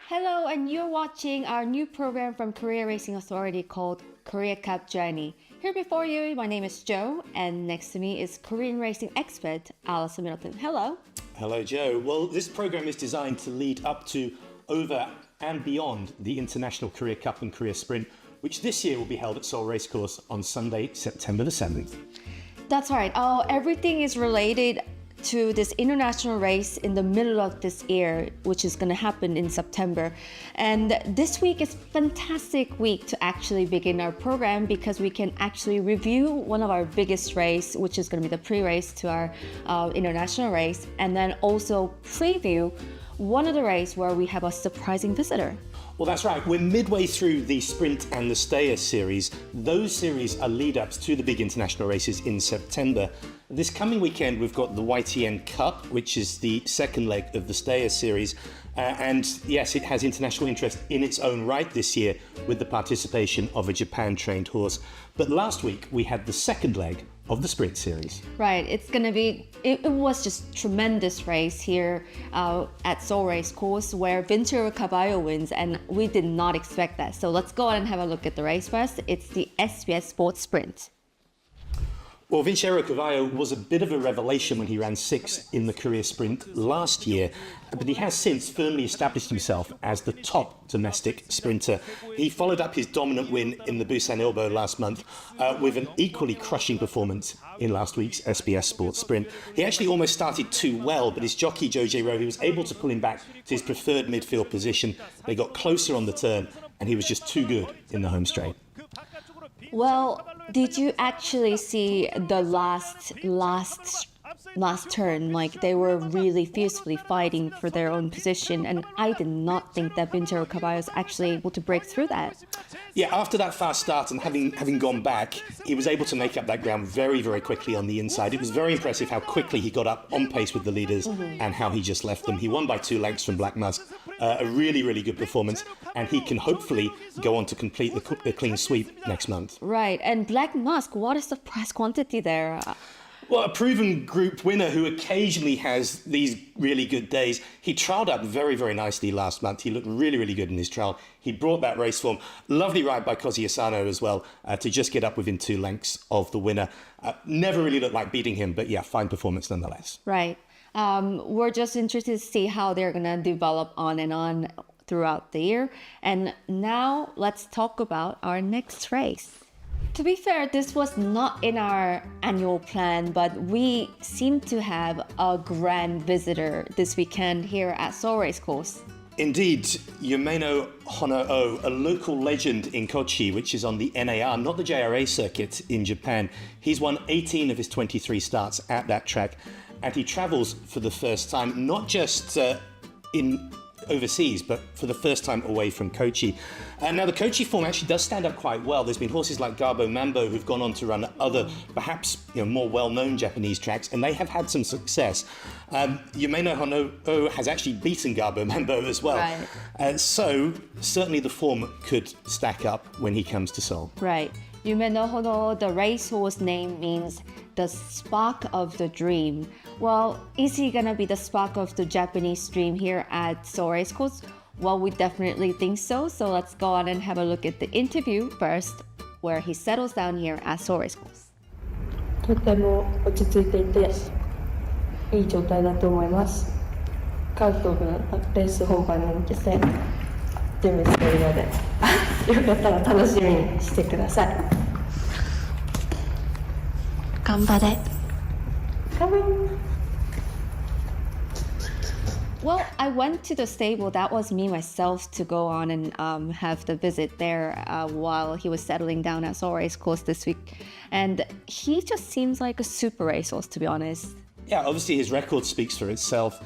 Hello, and you're watching our new program from Korea Racing Authority called Korea Cup Journey. Here before you, my name is Joe, and next to me is Korean racing expert Alison Middleton. Hello. Hello, Joe. Well, this program is designed to lead up to, over and beyond the International Korea Cup and Korea Sprint, which this year will be held at Seoul Racecourse on Sunday, September the 7th. That's right. Everything is related to this international race in the middle of this year, which is going to happen in September. And this week is a fantastic week to actually begin our program because we can actually review one of our biggest race, which is going to be the pre-race to our international race, and then also preview one of the race where we have a surprising visitor. Well, that's right. We're midway through the Sprint and the Stayer series. Those series are lead-ups to the big international races in September. This coming weekend, we've got the YTN CUP, which is the second leg of the Stayer series. And yes, it has international interest in its own right this year with the participation of a Japan-trained horse. But last week, we had the second leg of the Sprint series. Right, it was just tremendous race here at Seoul Racecourse where Yumeno Honoo wins, and we did not expect that. So let's go on and have a look at the race first. It's the SBS Sports Sprint. Well, Yumeno Honoo was a bit of a revelation when he ran 6th in the Korea Sprint last year, but he has since firmly established himself as the top domestic sprinter. He followed up his dominant win in the Busan Elbow last month with an equally crushing performance in last week's SBS Sports Sprint. He actually almost started too well, but his jockey JJ Rowe, he was able to pull him back to his preferred midfield position. They got closer on the turn, and he was just too good in the home straight. Well, did you actually see the last turn? Like, they were really fiercely fighting for their own position, and I did not think that Yumeno Honoo was actually able to break through that. Yeah, after that fast start and having gone back, he was able to make up that ground very, very quickly on the inside. It was very impressive how quickly he got up on pace with the leaders and how he just left them. He won by 2 lengths from Black Musk. A really, really good performance, and he can hopefully go on to complete the clean sweep next month. Right, and Black Musk, what is the prize quantity there? Well, a proven group winner who occasionally has these really good days. He trialled up very, very nicely last month. He looked really, really good in his trial. He brought that race form. Lovely ride by Kochi Japan as well to just get up within 2 lengths of the winner. Never really looked like beating him, but yeah, fine performance nonetheless. Right. We're just interested to see how they're going to develop on and on throughout the year. And now let's talk about our next race. To be fair, this was not in our annual plan, but we seem to have a grand visitor this weekend here at Seoul Racecourse. Indeed, Yumeno Honoo, a local legend in Kochi, which is on the NAR, not the JRA circuit in Japan. He's won 18 of his 23 starts at that track, and he travels for the first time, not just in overseas, but for the first time away from Kochi. Now the Kochi form actually does stand up quite well. There's been horses like Garbo Mambo who've gone on to run other, perhaps more well-known Japanese tracks, and they have had some success. Yumeno Honoo has actually beaten Garbo Mambo as well. Right. So certainly the form could stack up when he comes to Seoul. Right. Yumeno Honoo, the racehorse name means the spark of the dream. Well, is he gonna be the spark of the Japanese dream here at Seoul Racecourse? Well, we definitely think so. So let's go on and have a look at the interview first, where he settles down here at Seoul Racecourse. とても落ち着いていていい状態だと思います。カウトのレース本番に向けて準備しているので、よかったら楽しみにしてください。頑張れ。頑張れ。 Well, I went to the stable. That was me myself to go on and have the visit there while he was settling down at Seoul Racecourse this week. And he just seems like a super racehorse, to be honest. Yeah, obviously his record speaks for itself.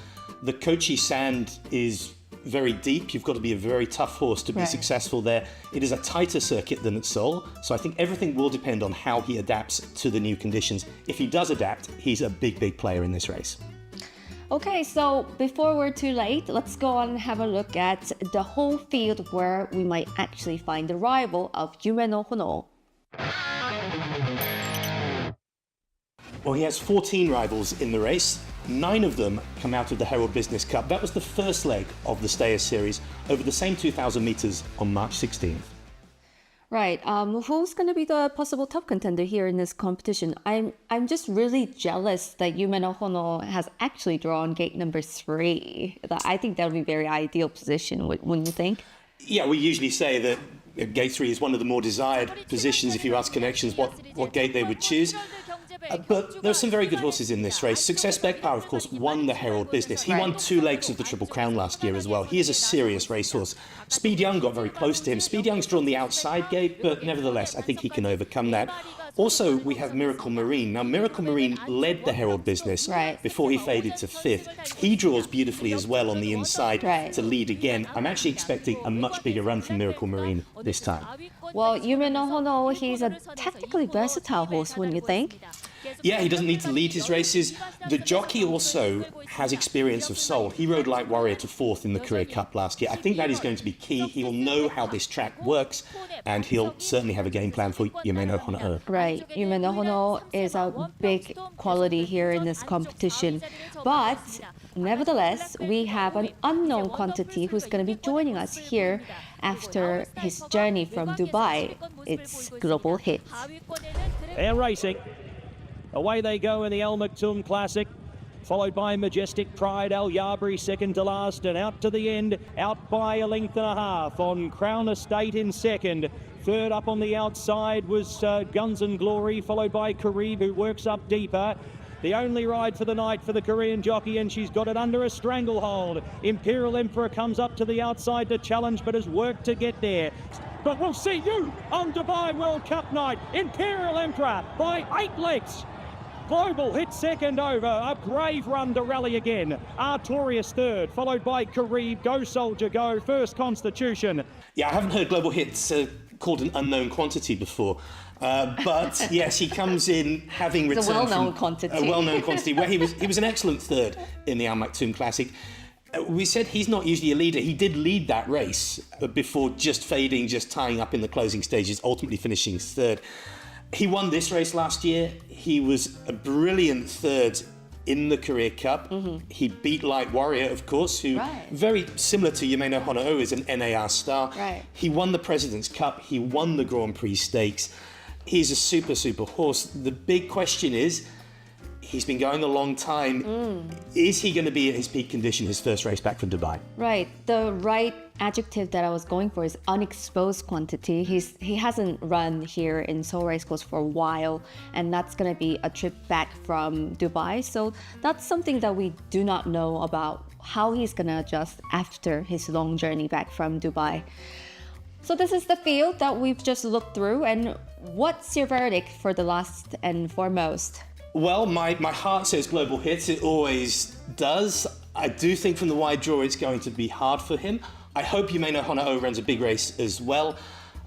The Kochi sand is very deep. You've got to be a very tough horse to be successful there. It is a tighter circuit than at Seoul, so I think everything will depend on how he adapts to the new conditions. If he does adapt, he's a big, big player in this race. Okay, so before we're too late, let's go on and have a look at the whole field where we might actually find the rival of Yumeno Honoo. Well, he has 14 rivals in the race. 9 of them come out of the Herald Business Cup. That was the first leg of the Stayer Series over the same 2,000 meters on March 16th. Right. Who's going to be the possible top contender here in this competition? I'm just really jealous that Yumeno Honoo has actually drawn gate number 3. I think that would be a very ideal position, wouldn't you think? Yeah, we usually say that gate 3 is one of the more desired positions if you ask connections what gate they would choose. But there are some very good horses in this race. Success Baekpa, of course, won the Herald Business. He won 2 legs of the Triple Crown last year as well. He is a serious racehorse. Speed Young got very close to him. Speed Young's drawn the outside gate, but nevertheless, I think he can overcome that. Also, we have Miracle Marine. Now, Miracle Marine led the Herald Business before he faded to 5th. He draws beautifully as well on the inside to lead again. I'm actually expecting a much bigger run from Miracle Marine this time. Well, Yumeno Honoo, he's a technically versatile horse, wouldn't you think? Yeah, he doesn't need to lead his races. The jockey also has experience of Seoul. He rode Light Warrior to 4th in the Korea Cup last year. I think that is going to be key. He will know how this track works, and he'll certainly have a game plan for Yumeno Honoo. Right. Yumeno Honoo is a big quality here in this competition. But nevertheless, we have an unknown quantity who's going to be joining us here after his journey from Dubai. It's Global Hit. They're racing. Away they go in the Al Maktoum Classic, followed by Majestic Pride, Al Yabri second to last, and out to the end, out by a length and a half on Crown Estate in second. Third up on the outside was Guns and Glory, followed by Karib, who works up deeper. The only ride for the night for the Korean jockey, and she's got it under a stranglehold. Imperial Emperor comes up to the outside to challenge, but has worked to get there. But we'll see you on Dubai World Cup night. Imperial Emperor by 8 lengths. Global Hit second over, a brave run to rally again. Artorius third, followed by Karib, Go Soldier Go, First Constitution. Yeah, I haven't heard Global Hits called an unknown quantity before. But yes, he comes in having returned a well-known from quantity. A well-known quantity where he was an excellent third in the Al Maktoum Classic. We said he's not usually a leader. He did lead that race before just fading, just tying up in the closing stages, ultimately finishing third. He won this race last year. He was a brilliant third in the Korea Cup. He beat Light Warrior, of course, who very similar to Yumeno Honoo is an NAR star. He won the President's Cup. He won the Grand Prix Stakes. He's a super, super horse. The big question is, he's been going a long time. Is he going to be at his peak condition his first race back from Dubai? Right. The right adjective that I was going for is unexposed quantity. He hasn't run here in Seoul Racecourse for a while, and that's going to be a trip back from Dubai. So that's something that we do not know about, how he's going to adjust after his long journey back from Dubai. So this is the field that we've just looked through, and what's your verdict for the last and foremost? Well, my heart says Global Hits. It always does. I do think from the wide draw it's going to be hard for him. I hope Yumeno Honoo runs a big race as well.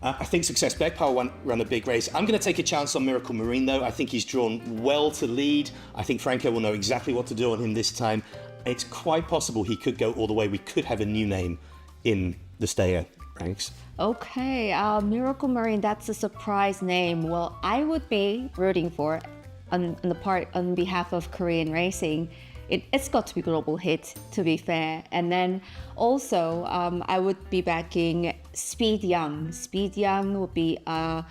I think Success Baekpa will run a big race. I'm going to take a chance on Miracle Marine, though. I think he's drawn well to lead. I think Franco will know exactly what to do on him this time. It's quite possible he could go all the way. We could have a new name in the Stayer ranks. Okay, Miracle Marine, that's a surprise name. Well, I would be rooting for on behalf of Korean racing. It's got to be Global Hit, to be fair. And then also, I would be backing Speed Young. Speed Young would be a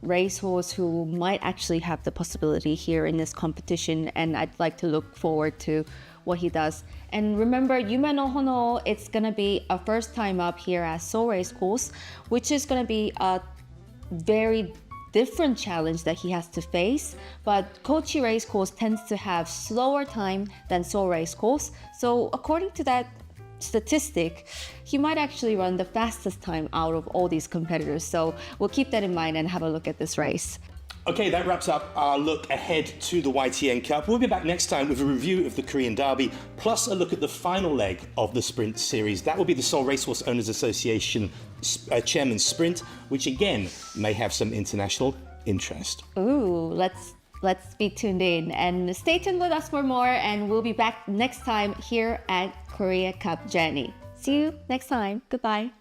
racehorse who might actually have the possibility here in this competition, and I'd like to look forward to what he does. And remember, Yumeno Honoo, it's gonna be a first time up here at Seoul Racecourse, which is gonna be a very different challenge that he has to face. But Kochi Racecourse tends to have slower time than Seoul Racecourse. So according to that statistic, he might actually run the fastest time out of all these competitors. So we'll keep that in mind and have a look at this race. Okay, that wraps up our look ahead to the YTN Cup. We'll be back next time with a review of the Korean Derby, plus a look at the final leg of the Sprint Series. That will be the Seoul Racehorse Owners Association Chairman's Sprint, which again may have some international interest. Ooh, let's be tuned in and stay tuned with us for more, and we'll be back next time here at Korea Cup Journey. See you next time. Goodbye.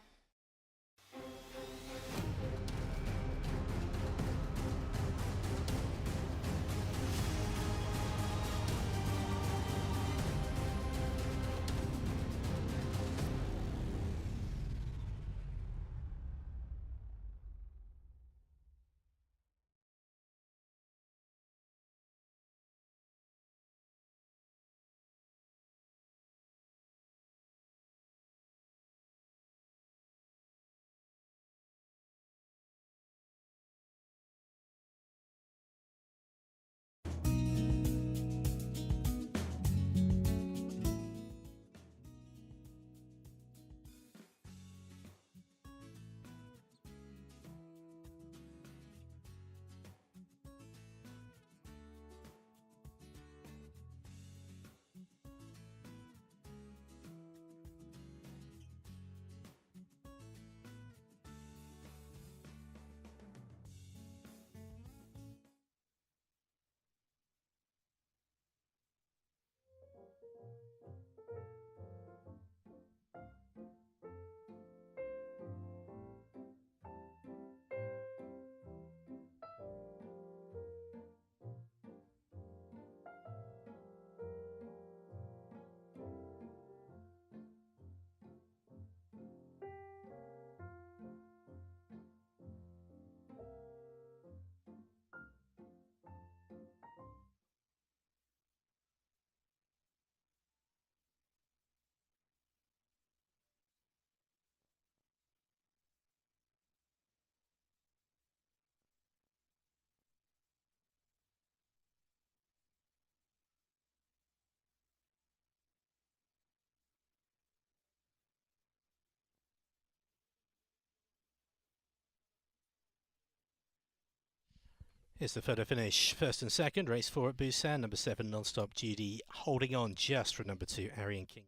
Here's the photo finish. First and second, race 4 at Busan. Number 7, Non-Stop Judy, holding on just for number 2, Arian King.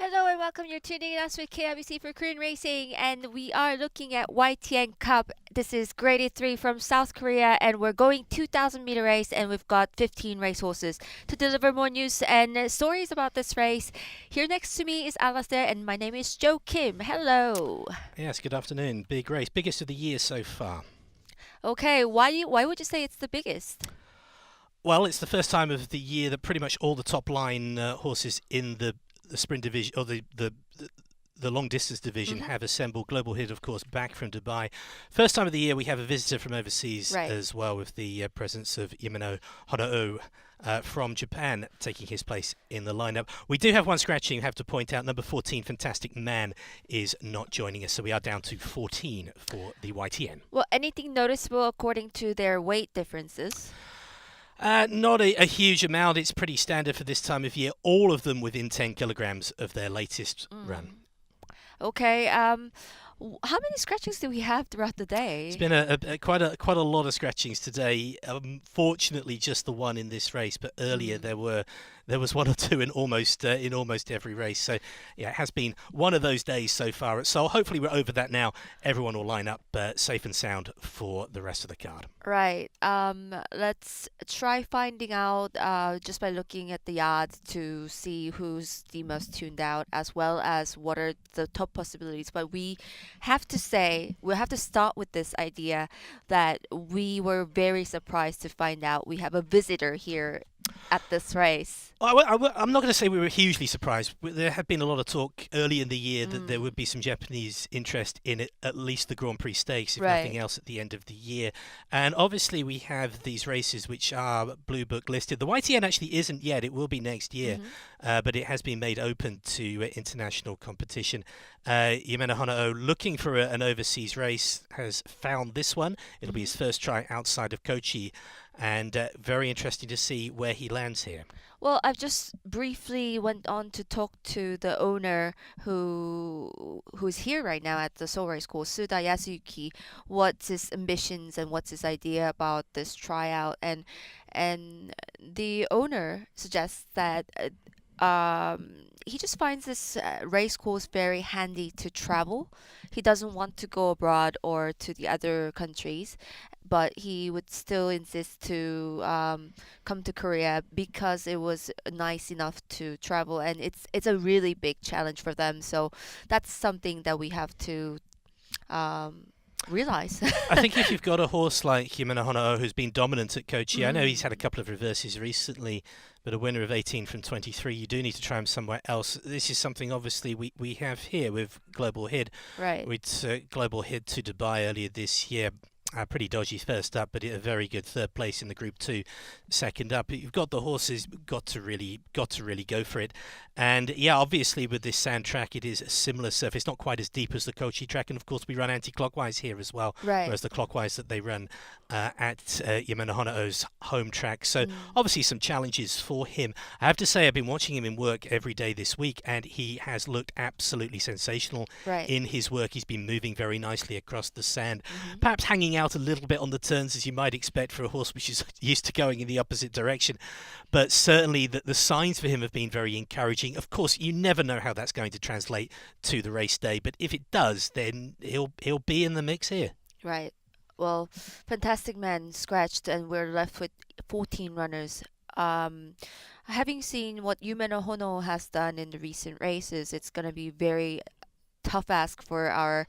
Hello and welcome. You're tuning in us with KIBC for Korean Racing, and we are looking at YTN CUP. This is graded 3 from South Korea, and we're going 2,000 meter race, and we've got 15 racehorses. To deliver more news and stories about this race, here next to me is Alistair, and my name is Jo Kim. Hello. Yes, good afternoon. Big race, biggest of the year so far. Okay, why would you say it's the biggest? Well, it's the first time of the year that pretty much all the top line horses in the sprint division, or the long distance division, have assembled. Global Hit, of course, back from Dubai. First time of the year we have a visitor from overseas as well, with the presence of Yumeno Honoo from Japan taking his place in the lineup. We do have one scratching, have to point out. Number 14, Fantastic Man, is not joining us, so we are down to 14 for the YTN. Well, anything noticeable according to their weight differences? Not a huge amount. It's pretty standard for this time of year. All of them within 10 kilograms of their latest run. Okay. How many scratchings do we have throughout the day? It's been quite a lot of scratchings today. Fortunately, just the one in this race, but earlier there was one or two in almost every race. So yeah, it has been one of those days so far at Seoul. Hopefully we're over that now. Everyone will line up safe and sound for the rest of the card. Right. Let's try finding out just by looking at the odds to see who's the most tuned out, as well as what are the top possibilities. But we'll have to start with this idea that we were very surprised to find out we have a visitor here at this race. I'm not going to say we were hugely surprised. There had been a lot of talk early in the year that there would be some Japanese interest in it, at least the Grand Prix Stakes, if nothing else, at the end of the year. And obviously we have these races which are Blue Book listed. The YTN actually isn't yet. It will be next year, but it has been made open to international competition. Yumeno Honoo, looking for an overseas race, has found this one. It'll be his first try outside of Kochi, and very interesting to see where he lands here. Well, I've just briefly went on to talk to the owner who's here right now at the Seoul race course, Suda Yasuyuki. What's his ambitions and what's his idea about this tryout? And the owner suggests that he just finds this race course very handy to travel. He doesn't want to go abroad or to the other countries, but he would still insist to come to Korea because it was nice enough to travel, and it's a really big challenge for them. So that's something that we have to realize. I think if you've got a horse like Yumeno Honoo, who's been dominant at Kochi, I know he's had a couple of reverses recently, but a winner of 18 from 23, you do need to try him somewhere else. This is something obviously we have here with Global Hit. Right. With Global Hit to Dubai earlier this year. Pretty dodgy first up, but a very good third place in the Group 2 second up. You've got the horses, got to really go for it. And yeah, obviously with this sand track, it is a similar surface, not quite as deep as the Kochi track, and of course we run anti-clockwise here as well, whereas the clockwise that they run at Yumeno Honoo's home track. So obviously some challenges for him. I have to say, I've been watching him in work every day this week, and he has looked absolutely sensational in his work. He's been moving very nicely across the sand, perhaps hanging out a little bit on the turns, as you might expect for a horse which is used to going in the opposite direction, but certainly the signs for him have been very encouraging. Of course, you never know how that's going to translate to the race day, but if it does, then he'll be in the mix here. Right. Well, Fantastic Man scratched, and we're left with 14 runners. Having seen what Yumeno Honoo has done in the recent races, it's going to be very tough ask for our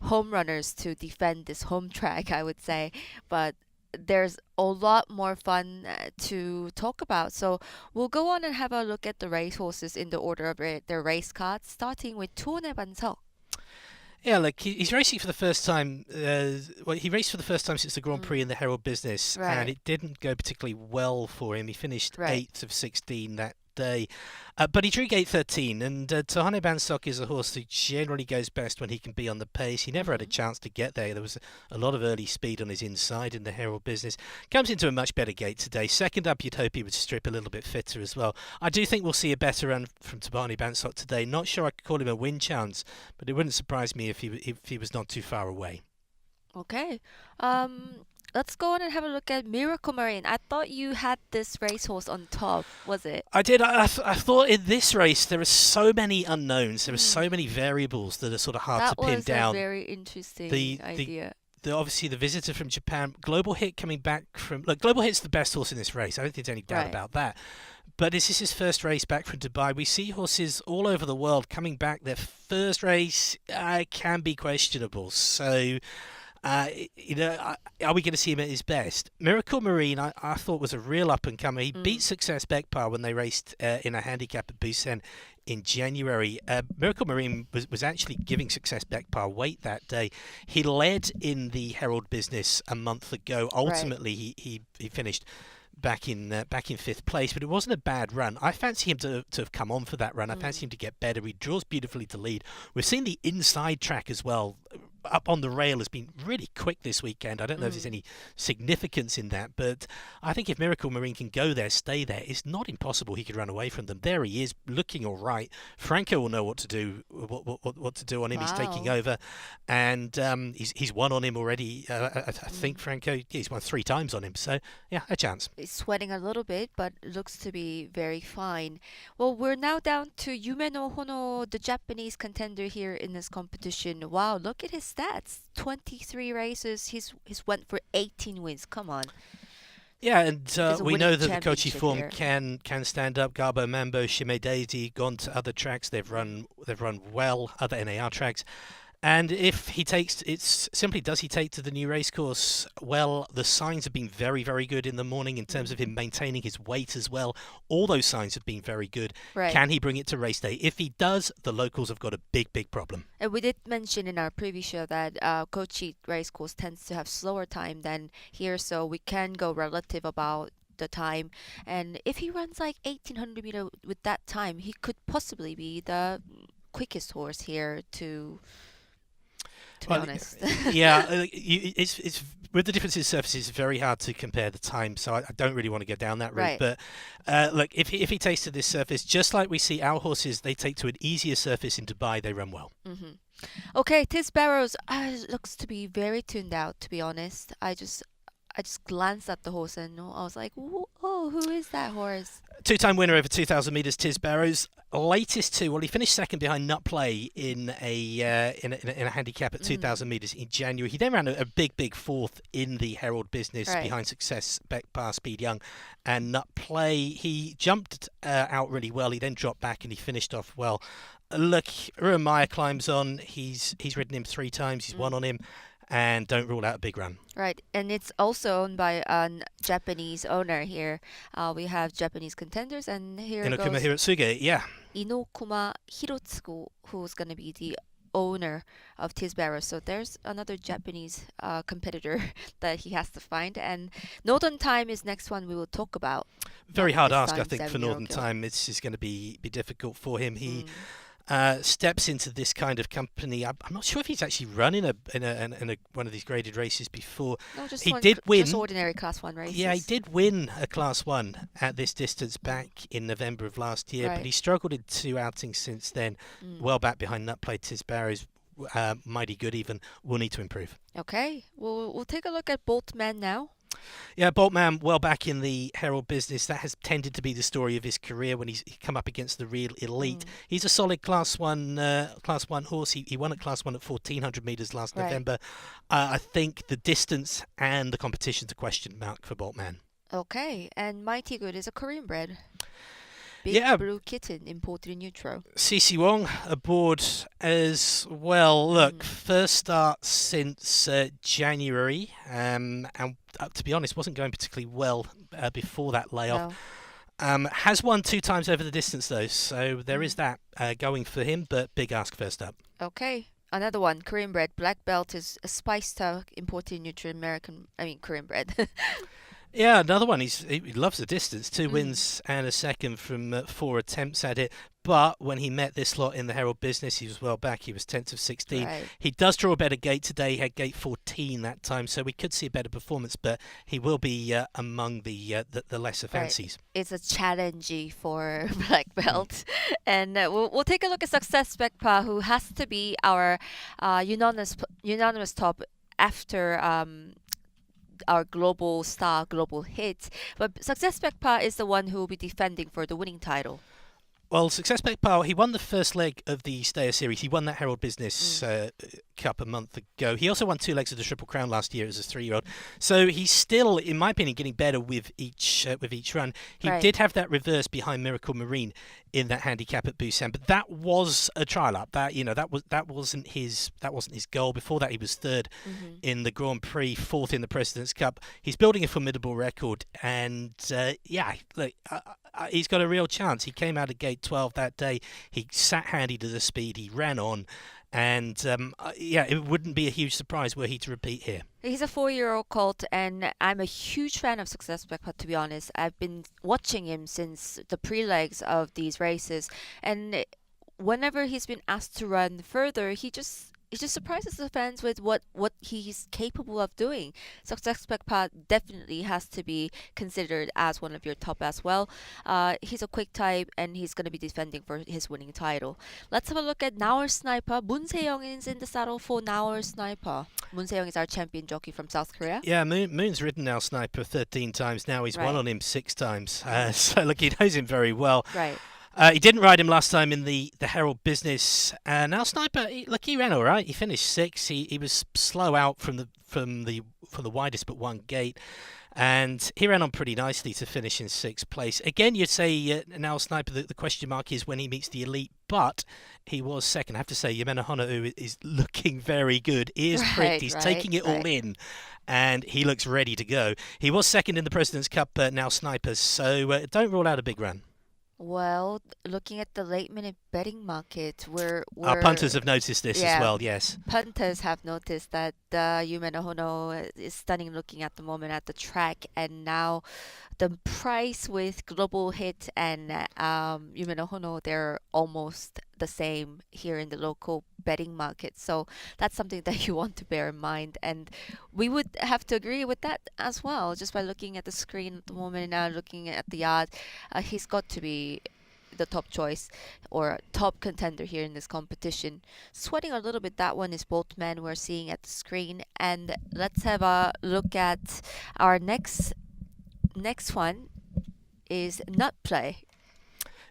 home runners to defend this home track, I would say. But there's a lot more fun to talk about. So we'll go on and have a look at the racehorses in the order of their race cards, starting with 투혼의 반석. Yeah, look, he's racing for the first time. Well, he raced for the first time since the Grand Prix in the Herald Business, Right. and it didn't go particularly well for him. He finished Right. 8th of 16 that day, but he drew gate 13. And Tohane Bansok is a horse who generally goes best when he can be on the pace. He never had a chance to get there. There was a lot of early speed on his inside in the Herald Business. Comes into a much better gate today. Second up, you'd hope he would strip a little bit fitter as well. I do think we'll see a better run from Tohane Bansok today. Not sure I could call him a win chance, but it wouldn't surprise me if he was not too far away. Okay. Let's go on and have a look at Miracle Marine. I thought you had this racehorse on top, was it? I did. I thought in this race there are so many unknowns. There are so many variables that are sort of hard to pin down. That was a very interesting idea. Obviously the visitor from Japan, Global Hit coming back from... Look, Global Hit's the best horse in this race. I don't think there's any doubt about that. But this is his first race back from Dubai. We see horses all over the world coming back. Their first race can be questionable. So... are we going to see him at his best? Miracle Marine, I thought was a real up-and-comer. He beat Success Baekpa when they raced in a handicap at Busan in January. Miracle Marine was actually giving Success Baekpa weight that day. He led in the Herald Business a month ago. Ultimately, he finished back in 5th place, but it wasn't a bad run. I fancy him to have come on for that run. I fancy him to get better. He draws beautifully to lead. We've seen the inside track as well. Up on the rail has been really quick this weekend. I don't know if there's any significance in that, but I think if Miracle Marine can go there, stay there, it's not impossible he could run away from them. There he is, looking all right. Franco will know what to do. What to do on him. He's taking over, and he's won on him already. I think Franco, he's won 3 times on him. So yeah, a chance. He's sweating a little bit, but looks to be very fine. Well, we're now down to Yumeno Honoo, the Japanese contender here in this competition. Wow, look at his stats. 23 races. He's went for 18 wins. Come on. Yeah, and we know that the Kochi championship form here. can stand up. Garbo Mambo, Shime Daisy, gone to other tracks. They've run well, other NAR tracks. And if he takes, it's simply does he take to the new race course? Well, the signs have been very, very good in the morning in terms of him maintaining his weight as well. All those signs have been very good. Right. Can he bring it to race day? If he does, the locals have got a big, big problem. And we did mention in our preview show that Kochi race course tends to have slower time than here, so we can go relative about the time. And if he runs like 1800 meter with that time, he could possibly be the quickest horse here to be honest. Yeah, it's with the difference in surfaces, it's very hard to compare the time, so I don't really want to go down that route. Right. But look, if he takes to this surface, just like we see our horses, they take to an easier surface in Dubai, they run well. Okay, Tiz Barrows looks to be very tuned out, to be honest. I just glanced at the horse and I was like, oh, who is that horse? 2-time winner over 2,000 metres, Tiz Barrows. Latest 2, well, he finished second behind Nut Play in a handicap at 2,000 metres in January. He then ran a big 4th in the Herald Business behind Success, Baekpa, Speed Young, and Nut Play. He jumped out really well. He then dropped back and he finished off well. Look, Ruan Meyer climbs on. He's ridden him 3 times. He's won on him. And don't rule out a big run. Right, and it's also owned by a Japanese owner here. We have Japanese contenders, and here Inokuma goes Hirotsuge, yeah. Inokuma Hirotsugu, who's going to be the owner of Tiz Barrows. So there's another Japanese competitor that he has to find. And Northern Time is next one we will talk about. Very hard This ask, time, I think, for Northern 7-year-old Time. It's going to be difficult for him. He steps into this kind of company. I'm not sure if he's actually run in a one of these graded races before. No, just he did win. Just ordinary Class 1 races. Yeah, he did win a Class 1 at this distance back in November of last year, but he struggled in 2 outings since then. Well back behind Nut Play, Tiz Barrows, mighty good even, will need to improve. Okay, we'll take a look at Boltman now. Yeah, Boltman, well back in the Herald Business. That has tended to be the story of his career when he's come up against the real elite. He's a solid Class 1 horse. He won at Class 1 at 1,400 metres last November. I think the distance and the competition's a question mark for Boltman. Okay, and Mighty Good is a Korean bred. Big Blue Kitten, imported in utero. Cece Wong aboard as well. Look, first start since January, and to be honest, wasn't going particularly well before that layoff. No. Has won 2 times over the distance though, so there is that going for him, but big ask first up. Okay. Another one, Korean bred. Black belt is a spice stock imported into Korean bred. Yeah, another one. He loves the distance. 2 wins and a second from 4 attempts at it. But when he met this lot in the Herald Business, he was well back. He was 10th of 16. Right. He does draw a better gate today. He had gate 14 that time, so we could see a better performance. But he will be among the lesser fancies. It's a challenge for black belt, and we'll take a look at Success Baekpa, who has to be our unanimous top after. Our global star, global hit. But Success Baekpa is the one who will be defending for the winning title. Well, Success Baekpa, he won the first leg of the Stayer Series. He won that Herald Business Cup a month ago. He also won 2 legs of the Triple Crown last year as a 3-year-old. So he's still, in my opinion, getting better with each run. He did have that reverse behind Miracle Marine in that handicap at Busan, but that was a trial up. That wasn't his goal. Before that, he was 3rd in the Grand Prix, 4th in the President's Cup. He's building a formidable record, and he's got a real chance. He came out of gate 12 that day. He sat handy to the speed. He ran on. And, it wouldn't be a huge surprise were he to repeat here. He's a 4-year-old colt, and I'm a huge fan of Success Baekpa, to be honest. I've been watching him since the pre-legs of these races. And whenever he's been asked to run further, he just surprises the fans with what he's capable of doing. Success Baekpa definitely has to be considered as one of your top as well. He's a quick type, and he's going to be defending for his winning title. Let's have a look at Naor Sniper. Moon Se-young is in the saddle for Naor Sniper. Moon Se-young is our champion jockey from South Korea. Yeah, Moon's ridden Naor Sniper 13 times now. He's won on him 6 times. So look, he knows him very well. Right. He didn't ride him last time in the Herald Business. Now Sniper, he ran all right. He finished 6th. He was slow out from the widest but one gate, and he ran on pretty nicely to finish in 6th place. Again, you'd say now Sniper, the question mark is when he meets the elite, but he was 2nd. I have to say, Yumeno Honoo is looking very good. He is pricked. He's taking it all in, and he looks ready to go. He was 2nd in the President's Cup, now Snipers, so don't rule out a big run. Well, looking at the late-minute betting market, Our punters have noticed this as well, yes. Punters have noticed that Yumeno Honoo is stunning looking at the moment at the track, and now the price with Global Hit and Yumeno Honoo, they're almost the same here in the local betting market. So that's something that you want to bear in mind, and we would have to agree with that as well. Just by looking at the screen at the moment now, looking at the odds, he's got to be the top choice or top contender here in this competition. Sweating a little bit, that one is both men we're seeing at the screen. And let's have a look at our next one is Nut Play.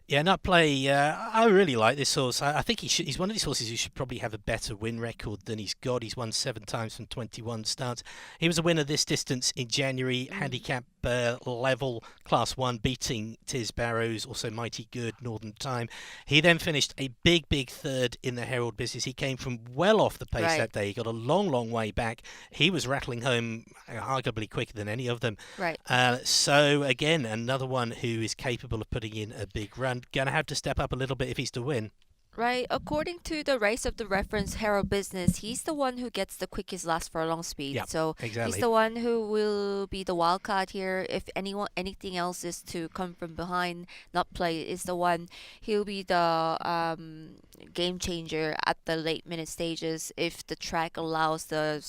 Yeah, Nut Play, I really like this horse. I think he's one of these horses who should probably have a better win record than he's got. He's won 7 times from 21 starts. He was a winner this distance in January, handicap level, Class 1, beating Tiz Barrows, also Mighty Good, Northern Time. He then finished a big 3rd in the Herald Business. He came from well off the pace that day. He got a long way back. He was rattling home arguably quicker than any of them. Right. So, again, another one who is capable of putting in a big run. Going to have to step up a little bit if he's to win. Right. According to the race of the reference Herald Business, he's the one who gets the quickest last furlong speed. Yep, so exactly. He's the one who will be the wild card here. If anything else is to come from behind, Nut Play is the one. He'll be the game changer at the late minute stages if the track allows the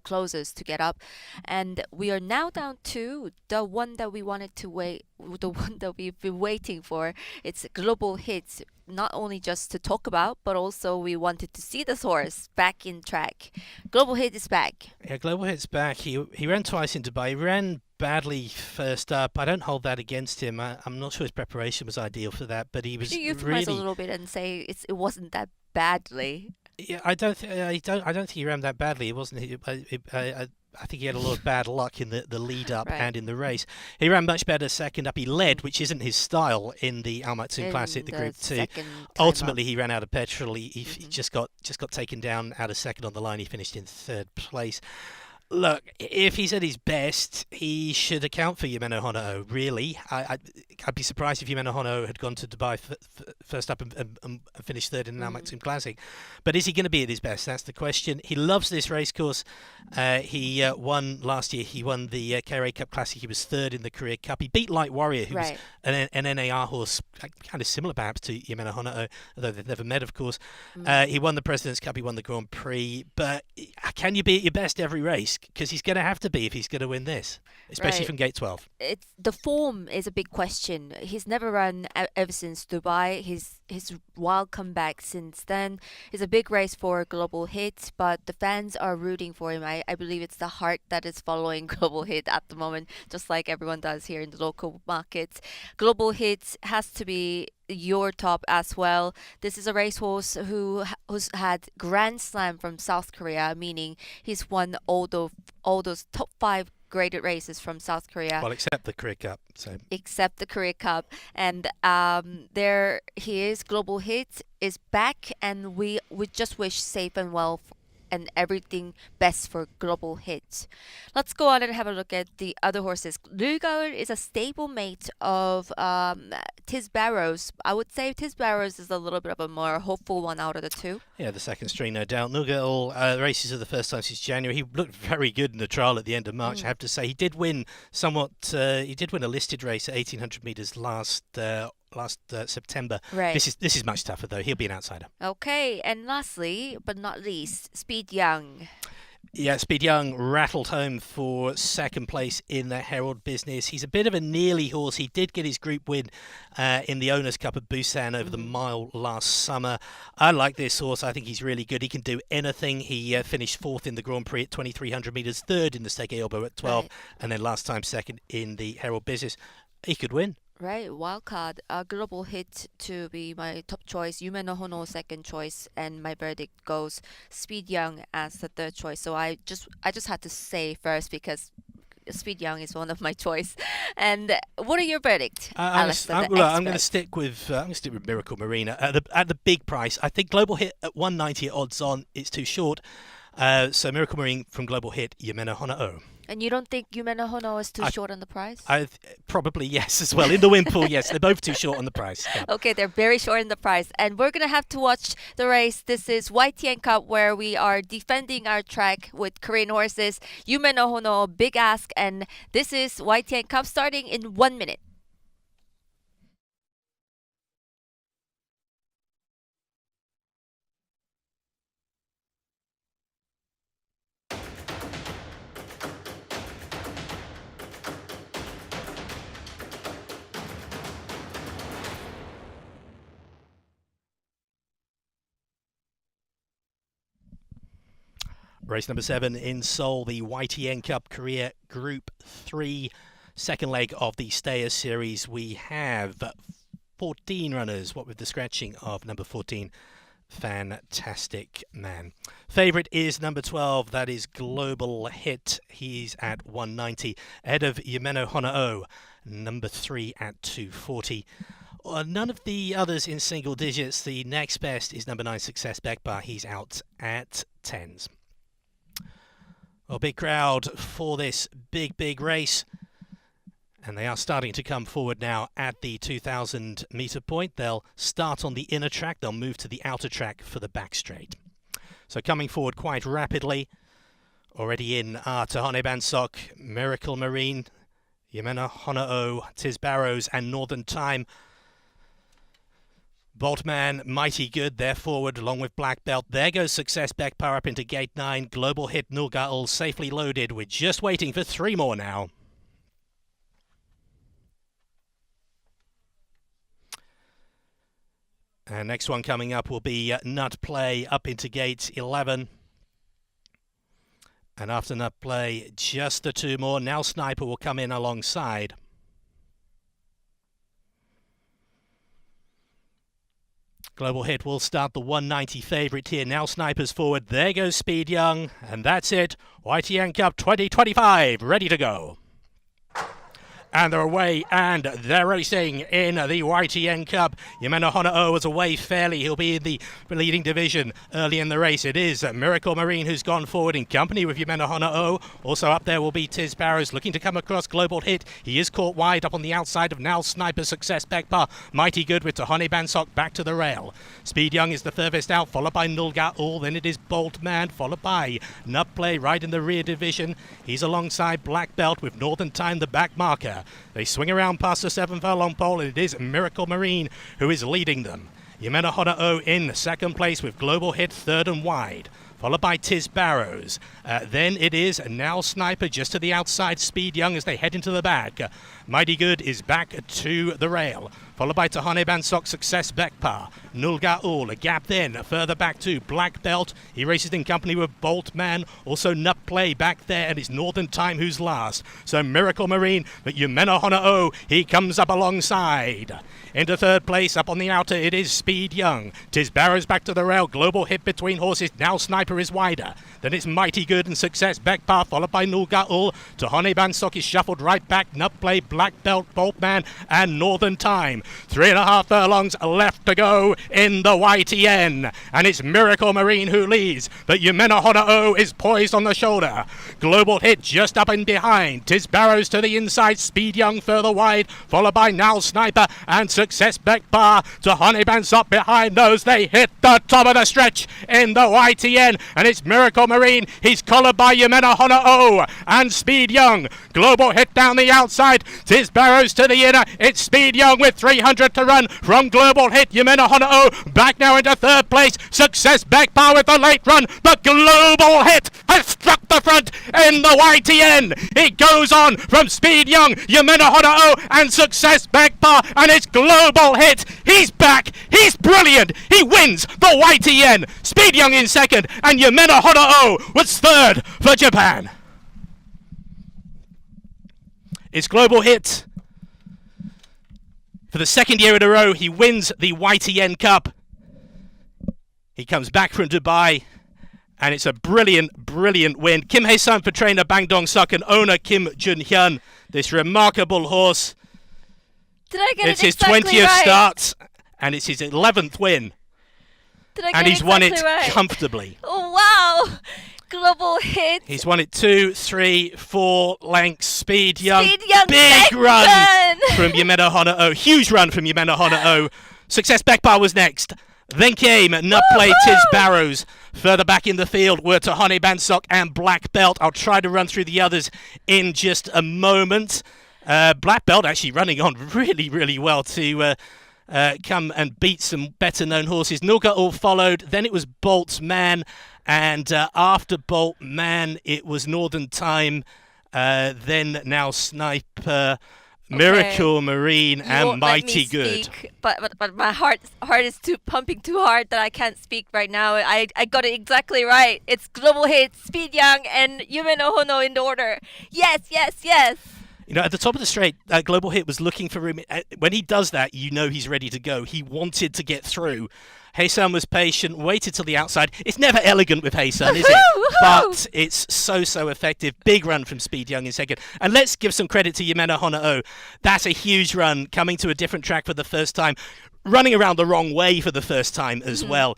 closers to get up. And we are now down to the one that we wanted to wait, the one that we've been waiting for. It's Global Hits, not only just to talk about, but also we wanted to see this horse back in track. Global Hit is back. Yeah, Global Hit's back. He ran twice in Dubai. He ran badly first up. I don't hold that against him. I'm not sure his preparation was ideal for that, but he was Could you euphemize really a little bit and say it wasn't that badly? Yeah, I don't think he ran that badly. It wasn't. I think he had a lot of bad luck in the lead up and in the race. He ran much better 2nd up. He led, which isn't his style, in the Al Maktoum Classic, the Group 2. Ultimately, he ran out of petrol. He just got taken down out of 2nd on the line. He finished in 3rd place. Look, if he's at his best, he should account for Yumeno Honoo, really. I I'd be surprised if Yumeno Honoo had gone to Dubai first up and finished third in the Al Maktoum Classic. But is he going to be at his best? That's the question. He loves this racecourse. He won last year. He won the KIM HYE Cup Classic. He was third in the Korea Cup. He beat Light Warrior, who was an NAR horse, kind of similar perhaps to Yumeno Honoo, although they've never met, of course. He won the President's Cup. He won the Grand Prix. But can you be at your best every race? Because he's going to have to be if he's going to win this, especially from gate 12. The form is a big question. He's never run ever since Dubai. His wild comeback since then is a big race for Global Hit, but the fans are rooting for him. I believe it's the heart that is following Global Hit at the moment, just like everyone does here in the local markets. Global Hit has to be your top as well. This is a racehorse who's had Grand Slam from South Korea, meaning he's won all those top 5 graded races from South Korea. Well, except the Korea Cup. So. Except the Korea Cup. And there he is. Global Hit is back, and we just wish safe and well and everything best for Global Hit. Let's go on and have a look at the other horses. Nugaul is a stablemate of Tiz Barrows. I would say Tiz Barrows is a little bit of a more hopeful one out of the two. Yeah, the second string, no doubt. Nugaul races are the first time since January. He looked very good in the trial at the end of March, I have to say. He did win he did win a listed race at 1,800 metres last September. Right. This is much tougher, though. He'll be an outsider. Okay, and lastly, but not least, Speed Young. Yeah, Speed Young rattled home for second place in the Herald Business. He's a bit of a nearly horse. He did get his group win in the Owners' Cup at Busan over the mile last summer. I like this horse. I think he's really good. He can do anything. He finished 4th in the Grand Prix at 2,300 metres, 3rd in the Stege Elbow at 12, and then last time 2nd in the Herald Business. He could win. Right, wildcard. Global Hit to be my top choice. Yumeno Honoo second choice, and my verdict goes Speed Young as the third choice. So I just had to say first because Speed Young is one of my choice. And what are your verdict, Alice? I'm going to stick with Miracle Marina at the big price. I think Global Hit at 190 at odds on. It's too short. So Miracle Marine from Global Hit, Yumeno Honoo. And you don't think Yumeno Honoo is too short on the price? Probably yes as well. In the win pool, yes. They're both too short on the price. Yeah. Okay, they're very short in the price. And we're going to have to watch the race. This is YTN CUP, where we are defending our track with Korean horses. Yumeno Honoo, big ask. And this is YTN CUP starting in 1 minute. Race number 7 in Seoul, the YTN CUP Korea Group 3, second leg of the Stayers series. We have 14 runners, what with the scratching of number 14, Fantastic Man. Favourite is number 12, that is Global Hit. He's at 190, ahead of Yumeno Honoo, number 3 at 240. None of the others in single digits. The next best is number 9, Success Baekpa. He's out at 10s. Well, big crowd for this big race. And they are starting to come forward now at the 2,000 metre point. They'll start on the inner track. They'll move to the outer track for the back straight. So coming forward quite rapidly. Already in are Tahane Bansok, Miracle Marine, Yumeno Honoo, Tiz Barrows and Northern Time. Boltman, Mighty Good, they're forward along with Black Belt. There goes Success Baekpa up into gate 9. Global Hit Nugaul safely loaded. We're just waiting for 3 more now. And next one coming up will be Nut Play up into gate 11. And after Nut Play, just the 2 more. Now Sniper will come in alongside. Global Hit will start the 190 favourite here. Now Sniper's forward. There goes Speed Young. And that's it. YTN CUP 2025 ready to go. and they're away, and they're racing in the YTN Cup. Yumeno Honoo was away fairly. He'll be in the leading division early in the race. It is Miracle Marine who's gone forward in company with Yumeno Honoo. Also up there will be Tiz Barrows looking to come across. Global Hit. He is caught wide up on the outside of now Sniper Success Baekpa. Mighty Good with Tahane Bansok back to the rail. Speed Young is the furthest out, followed by Nulga All. Then it is Bolt Man, followed by Nut Play right in the rear division. He's alongside Black Belt with Northern Time the back marker. They swing around past the 7 furlong pole, and it is Miracle Marine who is leading them. Yumeno Honoo in second place with Global Hit third and wide, followed by Tiz Barrows. Then it is now Sniper just to the outside, Speed Young as they head into the back. Mighty Good is back to the rail, followed by Tahane Bansok Success Baekpa. Nulga Ul, a gap then, further back to Black Belt. He races in company with Bolt Man, also Nut Play back there, and it's Northern Time who's last. So Miracle Marine, but Yumeno Honoo, he comes up alongside. Into third place, up on the outer, it is Speed Young. Tiz Barrows back to the rail, Global Hit between horses, now Sniper is wider. Then it's Mighty Good and Success Baekpa, followed by Nulga Ul. Tahane Bansok is shuffled right back, Nut Play, Black Belt, Boltman, and Northern Time. 3.5 furlongs left to go in the YTN, and it's Miracle Marine who leads, but Yumeno Honoo is poised on the shoulder. Global Hit just up and behind. Tiz Barrows to the inside, Speed Young further wide, followed by now Sniper and Success Baekpa. Tahane Bansok behind those. They hit the top of the stretch in the YTN, and it's Miracle Marine. He's collared by Yumeno Honoo and Speed Young. Global Hit down the outside. Tiz Barrows to the inner. It's Speed Young with 300 to run from Global Hit. Yumeno Honoo back now into third place. Success Baekpa with the late run. The Global Hit has struck the front in the YTN. It goes on from Speed Young, Yumeno Honoo and Success Baekpa, and it's Global Hit. He's back. He's brilliant. He wins the YTN. Speed Young in second, and Yumeno Honoo was third for Japan. It's Global Hit. For the second year in a row, he wins the YTN Cup. He comes back from Dubai, and it's a brilliant, brilliant win. Kim HYE SUN for trainer Bang Dong Suk and owner Kim Jun Hyun. This remarkable horse. Did I get it's it exactly his 20th right? start, and it's his 11th win. Did I get And he's won it exactly right? comfortably. Oh, wow. Global Hit. He's won it 2, 3, 4 lengths. Speed Young. Speed Young, Big run second. from Yumeno Honoo. Huge run from Yumeno Honoo. Success Baekpa was next. Then came Nut Play, Tiz Barrows. Further back in the field were Tahane Bansok and Black Belt. I'll try to run through the others in just a moment. Black Belt actually running on really, really well to come and beat some better-known horses. Nulga all followed. Then it was Bolt Man. And after Bolt Man, it was Northern Time. Then now Sniper, Miracle Marine, and Mighty Good. Speak, but my heart is pumping too hard that I can't speak right now. I got it exactly right. It's Global Hit, Speed Young, and Yumeno Honoo in the order. Yes, yes, yes. You know, at the top of the straight, Global Hit was looking for room. When he does that, you know he's ready to go. He wanted to get through. HYE SUN was patient, waited till the outside. It's never elegant with HYE SUN, is it? But it's so effective. Big run from Speed Young in second. And let's give some credit to Yumeno Honoo. That's a huge run, coming to a different track for the first time. Running around the wrong way for the first time as well.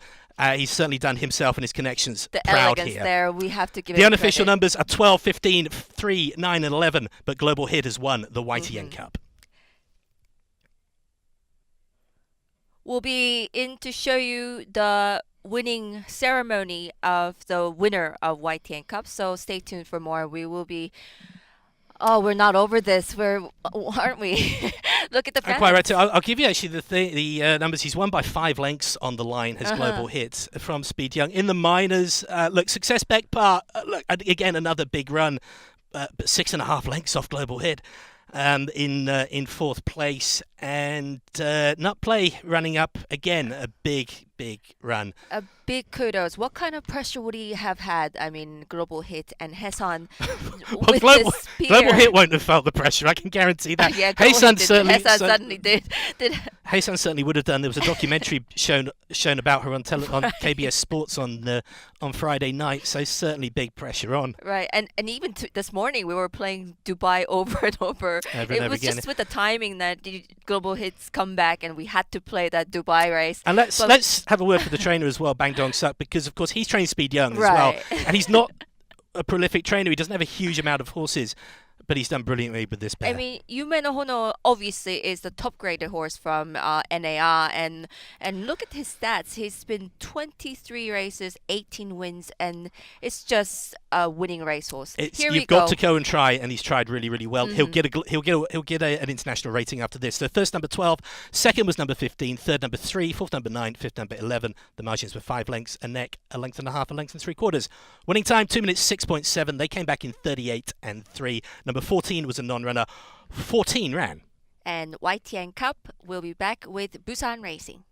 He's certainly done himself and his connections The proud elegance here. there, we have to give it The unofficial credit. numbers are 12, 15, 3, 9 and 11, but Global Hit has won the YTN Cup. We'll be in to show you the winning ceremony of the winner of YTN Cup, so stay tuned for more. We will be... Oh, we're not over this, aren't we? Look at the Quite right too. I'll give you actually the numbers. He's won by 5 lengths on the line, has Global Hit from Speed Young. In the minors, look, Success Baekpa, look, again, another big run, but 6.5 lengths off Global Hit. In fourth place, and Nut Play running up again, a big big run. A big kudos. What kind of pressure would he have had? I mean, Global Hit and Hye Sun with Global, the spear. Global Hit won't have felt the pressure. I can guarantee that. Yeah, Hye Sun Hye Sun certainly certainly did. Hye Sun certainly would have done. There was a documentary shown about her on KBS Sports on Friday night. So certainly big pressure on. Right, and even this morning we were playing Dubai over and over. It was again. just with the timing that the Global Hits come back, and we had to play that Dubai race. And let's have a word for the trainer as well, Bang Dong Suk, because of course he's trained Speed Young as well, and he's not a prolific trainer. He doesn't have a huge amount of horses, but he's done brilliantly with this pair. I mean, Yumeno Honoo obviously is the top-graded horse from NAR, and look at his stats. He's been 23 races, 18 wins, and it's just a winning racehorse. You've got to go and try, and he's tried really, really well. He'll get an international rating after this. So first number 12, second was number 15, third number 3, fourth number 9, fifth number 11. The margins were 5 lengths a neck, a length and a half, a length and 3/4. Winning time 2 minutes 6.7. They came back in 38 and 3. Number 14 was a non-runner. 14 ran. And YTN Cup will be back with Busan Racing.